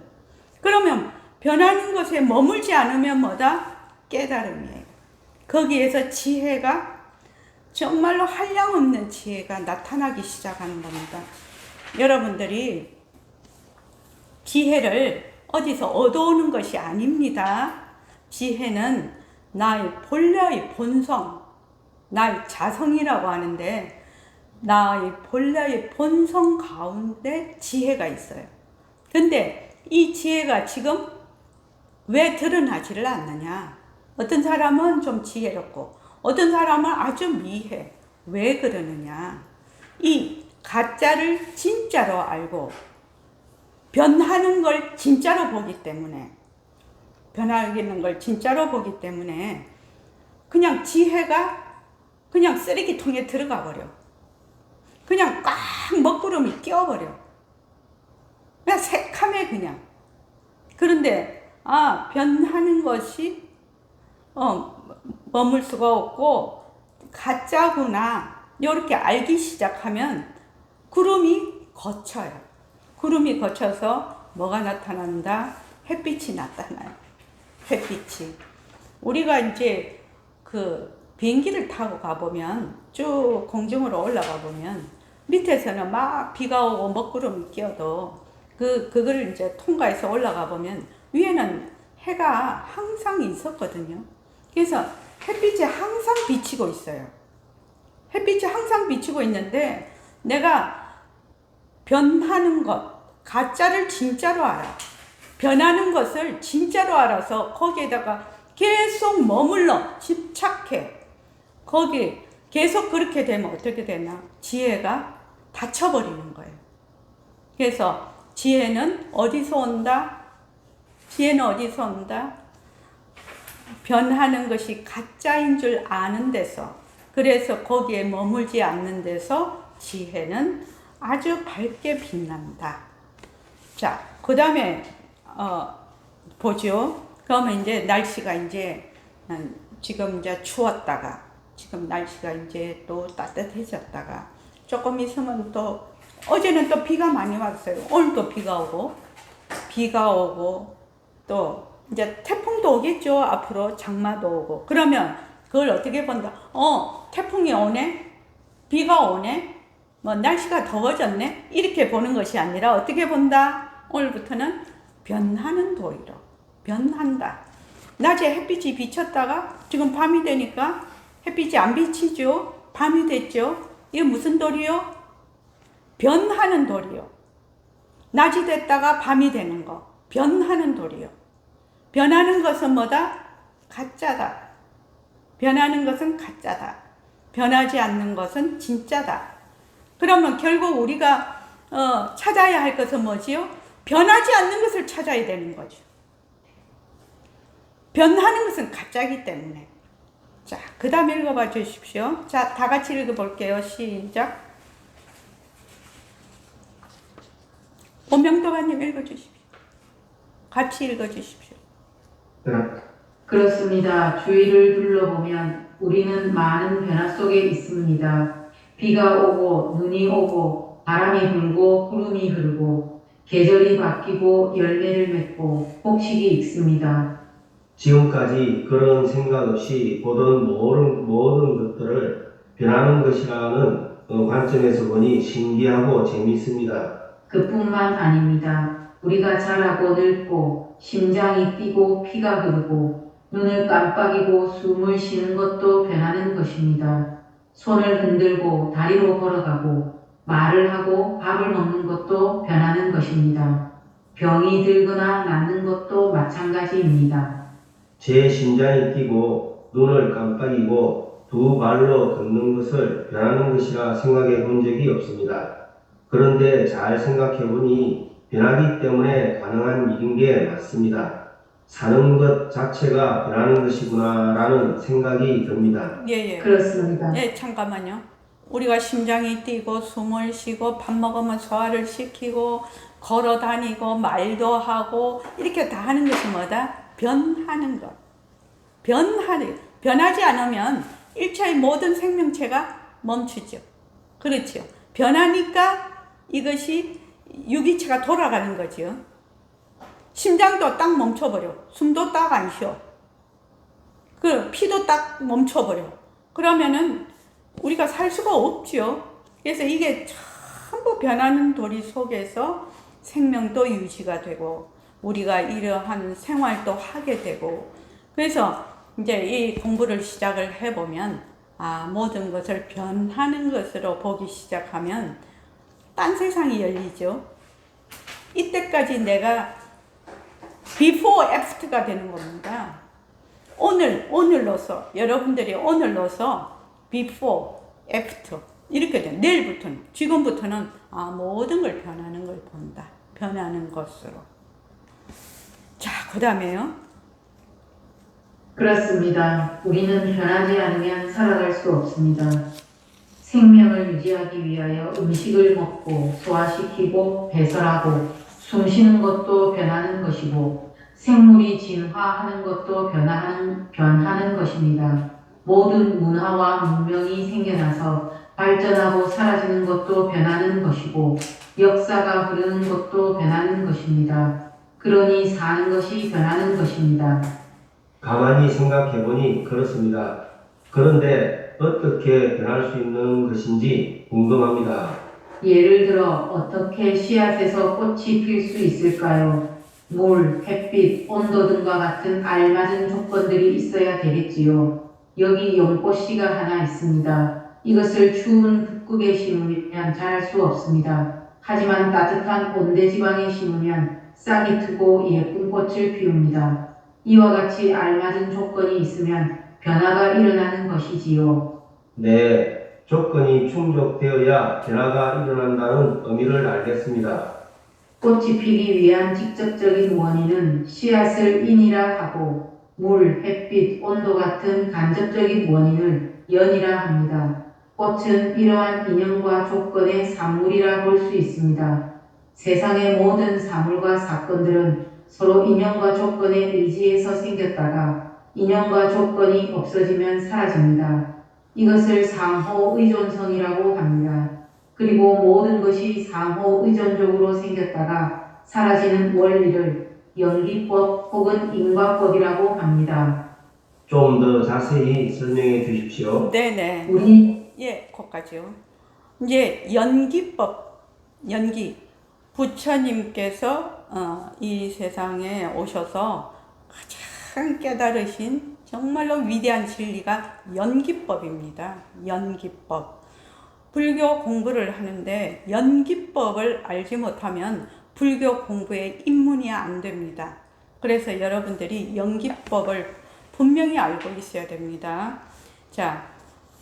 그러면 변하는 것에 머물지 않으면 뭐다? 깨달음이에요. 거기에서 지혜가 정말로 한량없는 지혜가 나타나기 시작하는 겁니다. 여러분들이 지혜를 어디서 얻어오는 것이 아닙니다. 지혜는 나의 본래의 본성, 나의 자성이라고 하는데, 나의 본래의 본성 가운데 지혜가 있어요. 근데 이 지혜가 지금 왜 드러나지를 않느냐? 어떤 사람은 좀 지혜롭고 어떤 사람은 아주 미해. 왜 그러느냐? 이 가짜를 진짜로 알고 변하는 걸 진짜로 보기 때문에, 변하는 걸 진짜로 보기 때문에 그냥 지혜가 그냥 쓰레기통에 들어가 버려. 그냥 꽉 먹구름이 끼어버려. 그냥 새카매 그냥. 그런데 변하는 것이 머물 수가 없고 가짜구나 이렇게 알기 시작하면 구름이 거쳐요. 구름이 거쳐서 뭐가 나타난다? 햇빛이 나타나요. 햇빛이. 우리가 이제 그 비행기를 타고 가보면 쭉 공중으로 올라가 보면 밑에서는 막 비가 오고 먹구름이 끼어도 그걸 이제 통과해서 올라가 보면 위에는 해가 항상 있었거든요. 그래서 햇빛이 항상 비치고 있어요. 햇빛이 항상 비치고 있는데 내가 변하는 것, 가짜를 진짜로 알아. 변하는 것을 진짜로 알아서 거기에다가 계속 머물러 집착해. 거기 계속 그렇게 되면 어떻게 되나? 지혜가 닫혀버리는 거예요. 그래서 지혜는 어디서 온다? 지혜는 어디서 온다? 변하는 것이 가짜인 줄 아는 데서, 그래서 거기에 머물지 않는 데서 지혜는 아주 밝게 빛난다. 자, 그 다음에 보죠. 그러면 이제 날씨가 이제 지금 이제 추웠다가 지금 날씨가 이제 또 따뜻해졌다가 조금 있으면 또 어제는 또 비가 많이 왔어요. 오늘 또 비가 오고 또 이제 태풍도 오겠죠. 앞으로 장마도 오고. 그러면 그걸 어떻게 본다? 태풍이 오네? 비가 오네? 뭐 날씨가 더워졌네? 이렇게 보는 것이 아니라 어떻게 본다? 오늘부터는 변하는 도리로 변한다. 낮에 햇빛이 비쳤다가 지금 밤이 되니까 햇빛이 안 비치죠. 밤이 됐죠. 이게 무슨 도리요? 변하는 도리요. 낮이 됐다가 밤이 되는 거. 변하는 도리요. 변하는 것은 뭐다? 가짜다. 변하는 것은 가짜다. 변하지 않는 것은 진짜다. 그러면 결국 우리가 찾아야 할 것은 뭐지요? 변하지 않는 것을 찾아야 되는 거죠. 변하는 것은 가짜이기 때문에. 자, 그 다음 읽어봐 주십시오. 자, 다 같이 읽어볼게요. 시작. 오명도가님 읽어주십시오. 같이 읽어주십시오. 그렇습니다. 주위를 둘러보면 우리는 많은 변화 속에 있습니다. 비가 오고 눈이 오고 바람이 불고 구름이 흐르고 계절이 바뀌고 열매를 맺고 곡식이 익습니다. 지금까지 그런 생각 없이 보던 모든 것들을 변하는 것이라는 관점에서 보니 신기하고 재미있습니다. 그뿐만 아닙니다. 우리가 자라고 늙고 심장이 뛰고 피가 흐르고 눈을 깜빡이고 숨을 쉬는 것도 변하는 것입니다. 손을 흔들고 다리로 걸어가고 말을 하고 밥을 먹는 것도 변하는 것입니다. 병이 들거나 낫는 것도 마찬가지입니다. 제 심장이 뛰고 눈을 깜빡이고 두 발로 걷는 것을 변하는 것이라 생각해 본 적이 없습니다. 그런데 잘 생각해 보니 변하기 때문에 가능한 일인 게 맞습니다. 사는 것 자체가 변하는 것이구나라는 생각이 듭니다. 예. 그렇습니다. 예, 잠깐만요. 우리가 심장이 뛰고 숨을 쉬고 밥 먹으면 소화를 시키고 걸어 다니고 말도 하고 이렇게 다 하는 것이 뭐다? 변하는 것. 변하지 않으면 일체의 모든 생명체가 멈추죠. 그렇죠. 변하니까 이것이 유기체가 돌아가는 거죠. 심장도 딱 멈춰버려. 숨도 딱 안 쉬어. 그 피도 딱 멈춰버려. 그러면은 우리가 살 수가 없죠. 그래서 이게 전부 변하는 도리 속에서 생명도 유지가 되고 우리가 이러한 생활도 하게 되고, 그래서 이제 이 공부를 시작을 해보면 모든 것을 변하는 것으로 보기 시작하면 딴 세상이 열리죠. 이때까지 내가 before, after가 되는 겁니다. 오늘로서, 여러분들이 오늘로서 before, after 이렇게 돼. 내일부터는, 지금부터는 모든 걸 변하는 걸 본다. 변하는 것으로. 자, 그 다음에요. 그렇습니다. 우리는 변하지 않으면 살아갈 수 없습니다. 생명을 유지하기 위하여 음식을 먹고 소화시키고 배설하고 숨쉬는 것도 변하는 것이고 생물이 진화하는 것도 변하는 것입니다. 모든 문화와 문명이 생겨나서 발전하고 사라지는 것도 변하는 것이고 역사가 흐르는 것도 변하는 것입니다. 그러니 사는 것이 변하는 것입니다. 가만히 생각해보니 그렇습니다. 그런데 어떻게 변할 수 있는 것인지 궁금합니다. 예를 들어 어떻게 씨앗에서 꽃이 필 수 있을까요? 물, 햇빛, 온도 등과 같은 알맞은 조건들이 있어야 되겠지요. 여기 연꽃씨가 하나 있습니다. 이것을 추운 북극에 심으면 자랄 수 없습니다. 하지만 따뜻한 온대지방에 심으면 싹이 트고 예쁜 꽃을 피웁니다. 이와 같이 알맞은 조건이 있으면 변화가 일어나는 것이지요. 네, 조건이 충족되어야 변화가 일어난다는 의미를 알겠습니다. 꽃이 피기 위한 직접적인 원인은 씨앗을 인이라 하고 물, 햇빛, 온도 같은 간접적인 원인을 연이라 합니다. 꽃은 이러한 인연과 조건의 산물이라 볼 수 있습니다. 세상의 모든 사물과 사건들은 서로 인연과 조건에 의지해서 생겼다가 인연과 조건이 없어지면 사라집니다. 이것을 상호 의존성이라고 합니다. 그리고 모든 것이 상호 의존적으로 생겼다가 사라지는 원리를 연기법 혹은 인과법이라고 합니다. 좀 더 자세히 설명해 주십시오. 네네. 예, 거기까지요. 이제 연기. 부처님께서 이 세상에 오셔서 가장 깨달으신 정말로 위대한 진리가 연기법입니다. 연기법. 불교 공부를 하는데 연기법을 알지 못하면 불교 공부에 입문이 안 됩니다. 그래서 여러분들이 연기법을 분명히 알고 있어야 됩니다. 자,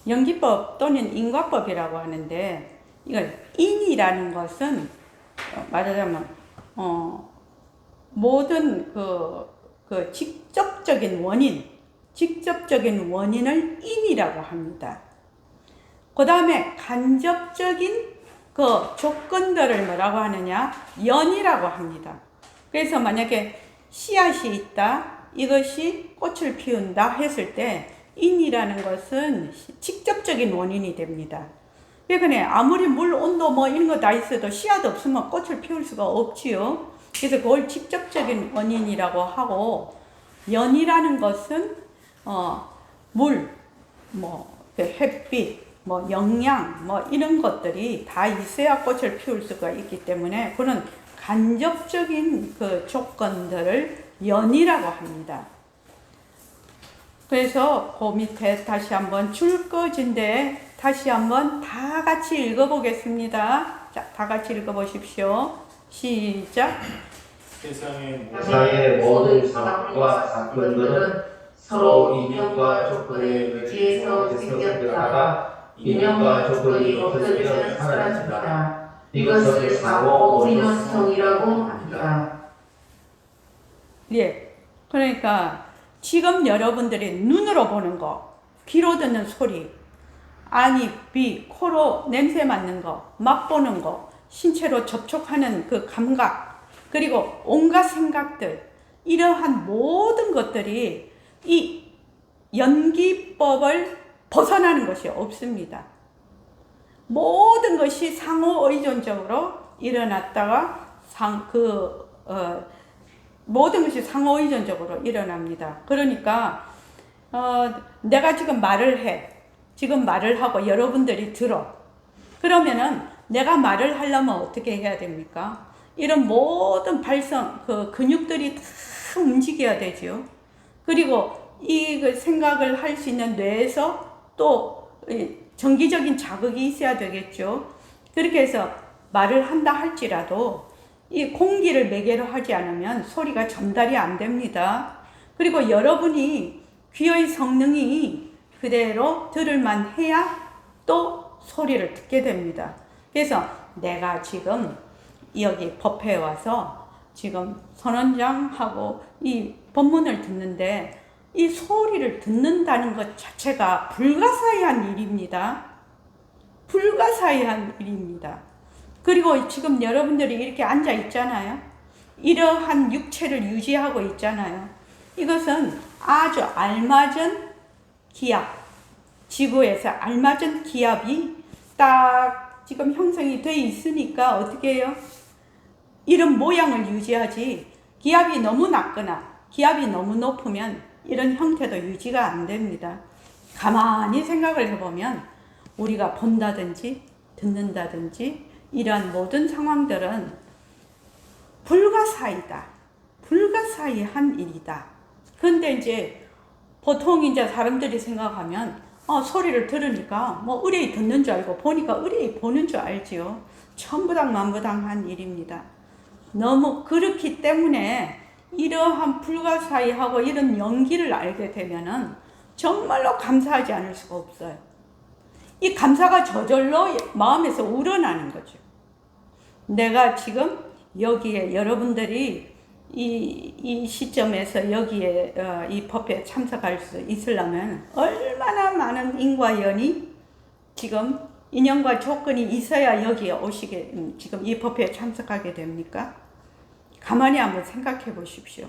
연기법 또는 인과법이라고 하는데 이걸 인이라는 것은 말하자면 모든 그 직접적인 원인을 인이라고 합니다. 그 다음에 간접적인 그 조건들을 뭐라고 하느냐? 연이라고 합니다. 그래서 만약에 씨앗이 있다, 이것이 꽃을 피운다 했을 때 인이라는 것은 직접적인 원인이 됩니다. 그러니까 아무리 물, 온도 뭐 이런 거 다 있어도 씨앗 없으면 꽃을 피울 수가 없지요. 그래서 그걸 직접적인 원인이라고 하고, 연이라는 것은 물, 뭐 햇빛, 뭐 영양, 뭐 이런 것들이 다 있어야 꽃을 피울 수가 있기 때문에 그런 간접적인 그 조건들을 연이라고 합니다. 그래서 그 밑에 다시 한번 줄거지인데 다시 한번 다 같이 읽어보겠습니다. 자, 다 같이 읽어보십시오. 시작. 세상의 모든 사건과 사건들은 서로 인연과 조건에 의지해서 생겼다가 인연과 조건이 없어지면 사라집니다. 이것을 상호 의존성이라고 합니다. 예. 그러니까 지금 여러분들이 눈으로 보는 거, 귀로 듣는 소리, 아니, 비, 코로 냄새 맡는 거, 맛보는 거, 신체로 접촉하는 그 감각, 그리고 온갖 생각들, 이러한 모든 것들이 이 연기법을 벗어나는 것이 없습니다. 모든 것이 상호 의존적으로 일어났다가 모든 것이 상호 의존적으로 일어납니다. 그러니까 내가 지금 말을 해. 지금 말을 하고 여러분들이 들어. 그러면은 내가 말을 하려면 어떻게 해야 됩니까? 이런 모든 그 근육들이 다 움직여야 되죠. 그리고 이 생각을 할 수 있는 뇌에서 또 정기적인 자극이 있어야 되겠죠. 그렇게 해서 말을 한다 할지라도 이 공기를 매개로 하지 않으면 소리가 전달이 안 됩니다. 그리고 여러분이 귀의 성능이 그대로 들을만 해야 또 소리를 듣게 됩니다. 그래서 내가 지금 여기 법회에 와서 지금 선원장하고 이 법문을 듣는데 이 소리를 듣는다는 것 자체가 불가사의한 일입니다. 불가사의한 일입니다. 그리고 지금 여러분들이 이렇게 앉아 있잖아요. 이러한 육체를 유지하고 있잖아요. 이것은 아주 알맞은 기압, 지구에서 알맞은 기압이 딱 지금 형성이 돼 있으니까 어떻게 해요? 이런 모양을 유지하지, 기압이 너무 낮거나 기압이 너무 높으면 이런 형태도 유지가 안 됩니다. 가만히 생각을 해보면 우리가 본다든지 듣는다든지 이러한 모든 상황들은 불가사의다. 불가사의한 일이다. 근데 이제 보통 이제 사람들이 생각하면 소리를 들으니까 뭐 의뢰이 듣는 줄 알고 보니까 의뢰이 보는 줄 알지요. 천부당만부당한 일입니다. 너무 그렇기 때문에 이러한 불가사의하고 이런 연기를 알게 되면은 정말로 감사하지 않을 수가 없어요. 이 감사가 저절로 마음에서 우러나는 거죠. 내가 지금 여기에 여러분들이 이 시점에서 여기에 이 법회에 참석할 수 있으려면 얼마나 많은 인과 연이 지금 인연과 조건이 있어야 여기에 오시게 지금 이 법회에 참석하게 됩니까? 가만히 한번 생각해 보십시오.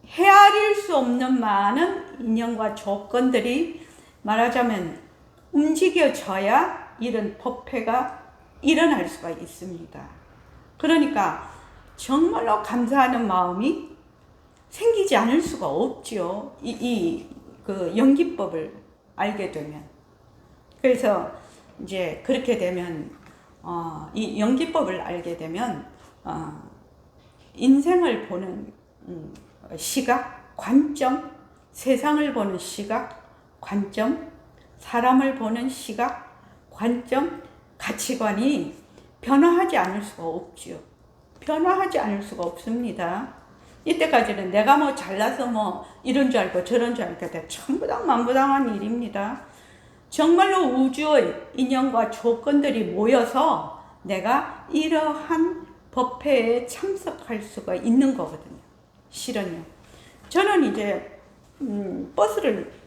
헤아릴 수 없는 많은 인연과 조건들이 말하자면 움직여져야 이런 법회가 일어날 수가 있습니다. 그러니까 정말로 감사하는 마음이 생기지 않을 수가 없지요. 그 연기법을 알게 되면. 그래서 이제 그렇게 되면 이 연기법을 알게 되면 인생을 보는 시각, 관점, 세상을 보는 시각, 관점, 사람을 보는 시각, 관점, 가치관이 변화하지 않을 수가 없지요. 변화하지 않을 수가 없습니다. 이때까지는 내가 뭐 잘나서 뭐 이런 줄 알고 저런 줄 알고 천부당만부당한 일입니다. 정말로 우주의 인연과 조건들이 모여서 내가 이러한 법회에 참석할 수가 있는 거거든요. 실은요. 저는 이제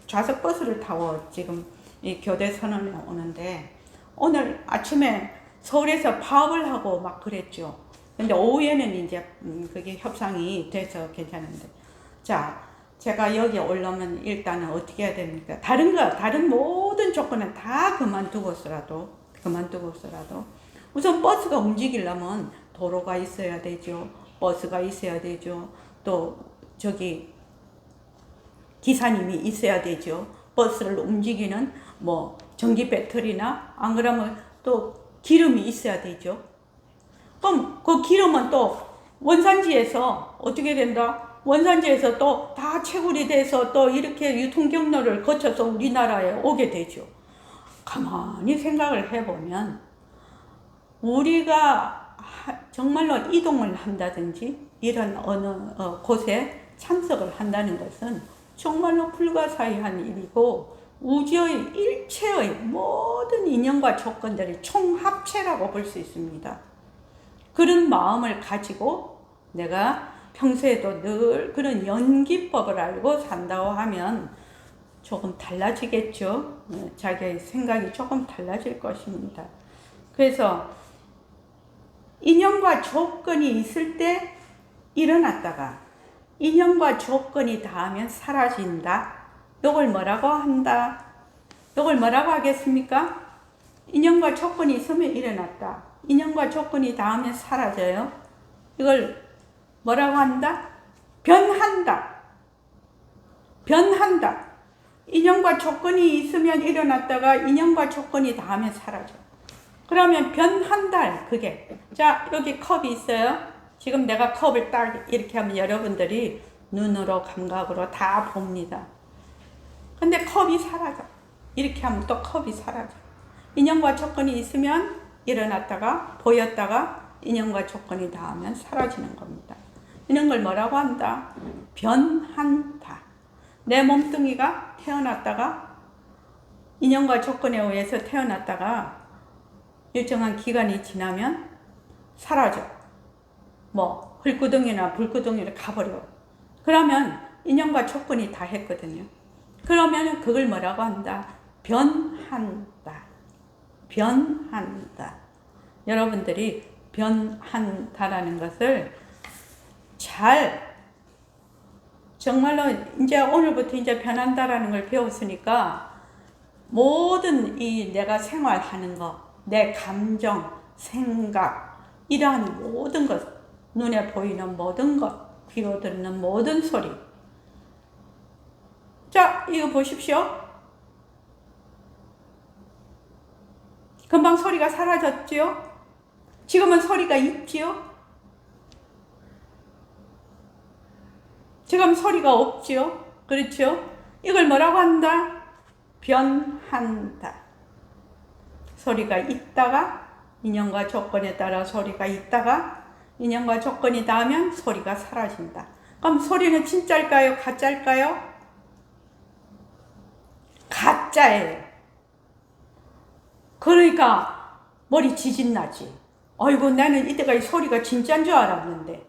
좌석 버스를 타고 지금 이 교대 선언에 오는데 오늘 아침에 서울에서 파업을 하고 막 그랬죠. 근데 오후에는 이제 그게 협상이 돼서 괜찮은데, 자, 제가 여기 올라오면 일단은 어떻게 해야 됩니까? 다른 모든 조건은 다 그만두고서라도 우선 버스가 움직이려면 도로가 있어야 되죠. 버스가 있어야 되죠. 또 저기 기사님이 있어야 되죠. 버스를 움직이는 뭐 전기 배터리나 안 그러면 또 기름이 있어야 되죠. 그럼 그 기름은 또 원산지에서 어떻게 된다? 원산지에서 또 다 채굴이 돼서 또 이렇게 유통 경로를 거쳐서 우리나라에 오게 되죠. 가만히 생각을 해보면 우리가 정말로 이동을 한다든지 이런 어느 곳에 참석을 한다는 것은 정말로 불가사의한 일이고 우주의 일체의 모든 인연과 조건들이 총합체라고 볼 수 있습니다. 그런 마음을 가지고 내가 평소에도 늘 그런 연기법을 알고 산다고 하면 조금 달라지겠죠. 자기의 생각이 조금 달라질 것입니다. 그래서 인연과 조건이 있을 때 일어났다가 인연과 조건이 닿으면 사라진다. 이걸 뭐라고 한다? 이걸 뭐라고 하겠습니까? 인연과 조건이 있으면 일어났다. 인연과 조건이 닿으면 사라져요. 이걸 뭐라고 한다? 변한다. 변한다. 인연과 조건이 있으면 일어났다가 인연과 조건이 닿으면 사라져. 그러면 변한다. 그게. 자, 여기 컵이 있어요. 지금 내가 컵을 딱 이렇게 하면 여러분들이 눈으로 감각으로 다 봅니다. 근데 컵이 사라져. 이렇게 하면 또 컵이 사라져. 인연과 조건이 있으면 일어났다가 보였다가 인연과 조건이 닿으면 사라지는 겁니다. 이런 걸 뭐라고 한다? 변한다. 내 몸뚱이가 태어났다가 인연과 조건에 의해서 태어났다가 일정한 기간이 지나면 사라져. 뭐 흙구덩이나 불구덩이를 가버려. 그러면 인연과 조건이 다 했거든요. 그러면 그걸 뭐라고 한다? 변한다. 변한다. 여러분들이 변한다라는 것을 잘 정말로 이제 오늘부터 이제 변한다라는 걸 배웠으니까 모든 이 내가 생활하는 거, 내 감정, 생각, 이러한 모든 것, 눈에 보이는 모든 것, 귀로 듣는 모든 소리. 자, 이거 보십시오. 금방 소리가 사라졌지요? 지금은 소리가 있지요? 지금 소리가 없지요? 그렇죠? 이걸 뭐라고 한다? 변한다. 소리가 있다가 인연과 조건에 따라 소리가 있다가 인연과 조건이 닿으면 소리가 사라진다. 그럼 소리는 진짜일까요? 가짜일까요? 가짜예요. 그러니까 머리 지진 나지. 아이고 나는 이때까지 소리가 진짜인 줄 알았는데.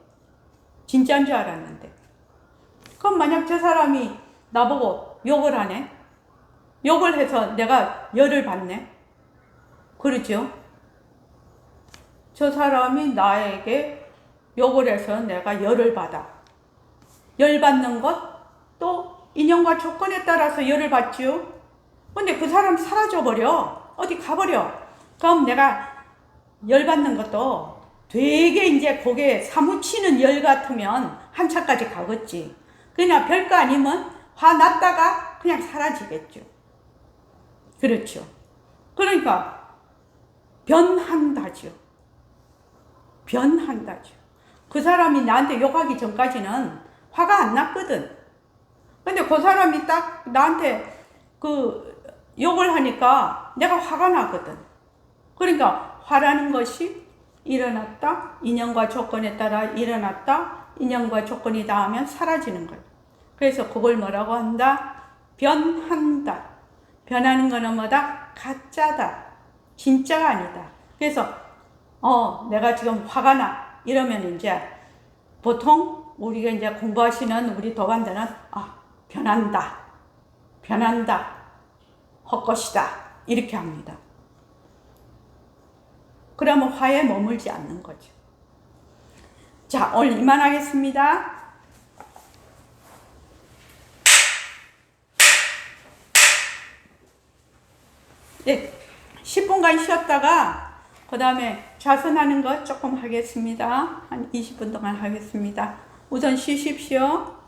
진짜인 줄 알았는데. 그럼 만약 저 사람이 나보고 욕을 하네? 욕을 해서 내가 열을 받네? 그러죠? 저 사람이 나에게 욕을 해서 내가 열을 받아. 열 받는 것 또 인연과 조건에 따라서 열을 받지요? 근데 그 사람 사라져버려. 어디 가버려. 그럼 내가 열 받는 것도 되게 이제 고개 사무치는 열 같으면 한차까지 가겠지. 그냥 별거 아니면 화났다가 그냥 사라지겠죠. 그렇죠. 그러니까 변한다죠. 변한다죠. 그 사람이 나한테 욕하기 전까지는 화가 안 났거든. 근데 그 사람이 딱 나한테 그 욕을 하니까 내가 화가 나거든. 그러니까 화라는 것이 일어났다, 인연과 조건에 따라 일어났다, 인연과 조건이 닿으면 사라지는 거예요. 그래서 그걸 뭐라고 한다? 변한다. 변하는 거는 뭐다? 가짜다. 진짜가 아니다. 그래서 내가 지금 화가 나. 이러면 이제 보통 우리가 이제 공부하시는 우리 도반들은 변한다. 변한다. 헛것이다. 이렇게 합니다. 그러면 화에 머물지 않는 거죠. 자, 오늘 이만하겠습니다. 네, 10분간 쉬었다가 그 다음에 좌선하는 거 조금 하겠습니다. 한 20분 동안 하겠습니다. 우선 쉬십시오.